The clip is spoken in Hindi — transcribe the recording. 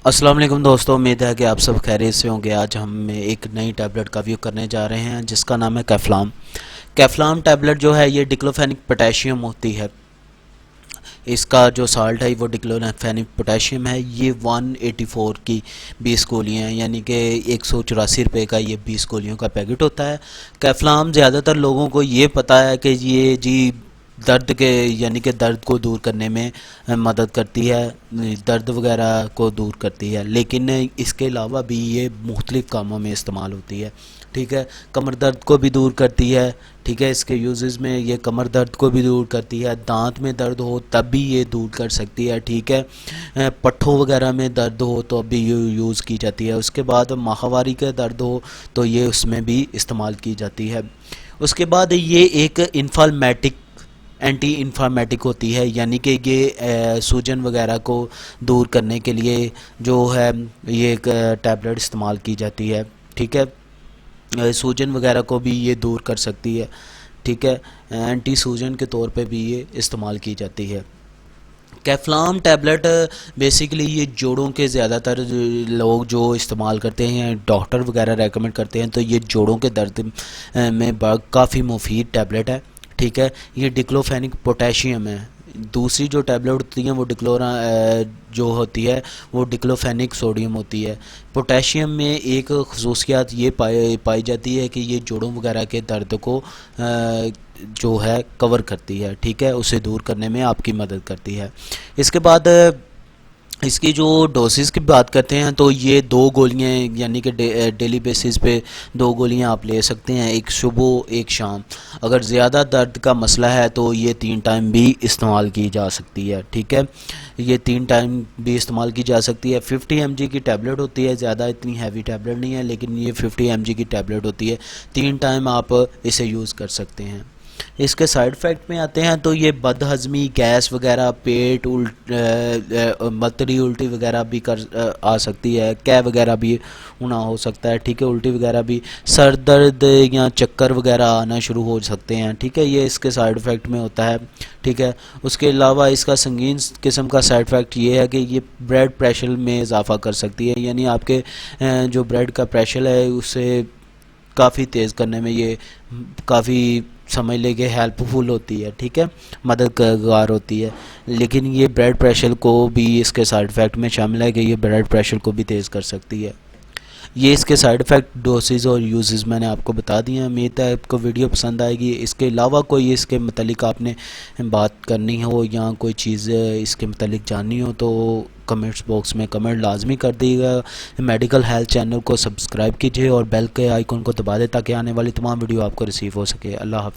अस्सलाम वालेकुम दोस्तों, उम्मीद है कि आप सब खैरियत से होंगे। आज हम एक नई टैबलेट का व्यू करने जा रहे हैं जिसका नाम है कैफ्लाम। कैफ्लाम टैबलेट जो है ये डिक्लोफेनिक पोटेशियम होती है। इसका जो साल्ट है वो डिक्लोफेनिक पोटेशियम है। ये 184 की 20 गोलियाँ हैं, यानी कि 184 रुपये का ये 20 गोलियों का पैकेट होता है। कैफ्लाम ज़्यादातर लोगों को ये पता है कि ये जी दर्द के यानी कि दर्द को दूर करने में मदद करती है, दर्द वगैरह को दूर करती है, लेकिन इसके अलावा भी ये मुख्तलिफ़ कामों में इस्तेमाल होती है। ठीक है, कमर दर्द को भी दूर करती है। ठीक है, इसके यूजेस में ये कमर दर्द को भी दूर करती है, दांत में दर्द हो तब भी ये दूर कर सकती है। ठीक है, पट्ठों वगैरह में दर्द हो तो अब भी ये यूज़ की जाती है। उसके बाद माहवारी का दर्द हो तो ये उसमें भी इस्तेमाल की जाती है। उसके बाद ये एक इन्फार्मेटिक एंटी इन्फार्मेटिक होती है, यानी कि ये सूजन वगैरह को दूर करने के लिए जो है ये एक टैबलेट इस्तेमाल की जाती है। ठीक है, सूजन वगैरह को भी ये दूर कर सकती है। ठीक है, एंटी सूजन के तौर पे भी ये इस्तेमाल की जाती है। कैफ्लाम टैबलेट बेसिकली ये जोड़ों के ज़्यादातर लोग जो इस्तेमाल करते हैं, डॉक्टर वगैरह रेकमेंड करते हैं, तो ये जोड़ों के दर्द में काफ़ी मुफीद टैबलेट है। ठीक है, ये डिक्लोफेनिक पोटेशियम है। दूसरी जो टैबलेट होती हैं वो जो होती है वो डिक्लोफेनिक सोडियम होती है। पोटेशियम में एक खसूसियात ये पाई जाती है कि ये जोड़ों वगैरह के दर्द को जो है कवर करती है। ठीक है, उसे दूर करने में आपकी मदद करती है। इसके बाद इसकी जो डोसेस की बात करते हैं तो ये 2 गोलियाँ यानी कि डेली बेसिस पे 2 गोलियाँ आप ले सकते हैं, एक सुबह एक शाम। अगर ज़्यादा दर्द का मसला है तो ये 3 टाइम भी इस्तेमाल की जा सकती है। ठीक है, ये 3 टाइम भी इस्तेमाल की जा सकती है। 50 mg की टैबलेट होती है, ज़्यादा इतनी हैवी टैबलेट नहीं है, लेकिन ये 50 mg की टैबलेट होती है। 3 टाइम आप इसे यूज़ कर सकते हैं। इसके साइड इफ़ेक्ट में आते हैं तो ये बदहज़मी, गैस वगैरह, पेट मतरी उल्टी वगैरह भी आ सकती है, कै वगैरह भी होना हो सकता है। ठीक है, उल्टी वगैरह भी, सर दर्द या चक्कर वगैरह आना शुरू हो सकते हैं। ठीक है, ये इसके साइड इफ़ेक्ट में होता है। ठीक है, उसके अलावा इसका संगीन किस्म का साइड इफ़ेक्ट ये है कि ये ब्लड प्रेशर में इजाफ़ा कर सकती है, यानी आपके जो ब्लड का प्रेशर है उसे काफ़ी तेज़ करने में ये काफ़ी समझ ले कि हेल्पफुल होती है। ठीक है, मददगार होती है, लेकिन ये ब्लड प्रेशर को भी इसके साइड इफ़ेक्ट में शामिल है कि ये ब्लड प्रेशर को भी तेज़ कर सकती है। ये इसके साइड इफ़ेक्ट, डोसेज और यूजेस मैंने आपको बता दिए हैं। उम्मीद है आपको वीडियो पसंद आएगी। इसके अलावा कोई इसके मतलब आपने बात करनी हो या कोई चीज़ इसके मतलब जाननी हो तो कमेंट्स बॉक्स में कमेंट लाजमी कर दीजिएगा। मेडिकल हेल्थ चैनल को सब्सक्राइब कीजिए और बेल के आइकन को दबा दें ताकि आने वाली तमाम वीडियो आपको रिसीव हो सके। अल्लाह हाफ़िज़।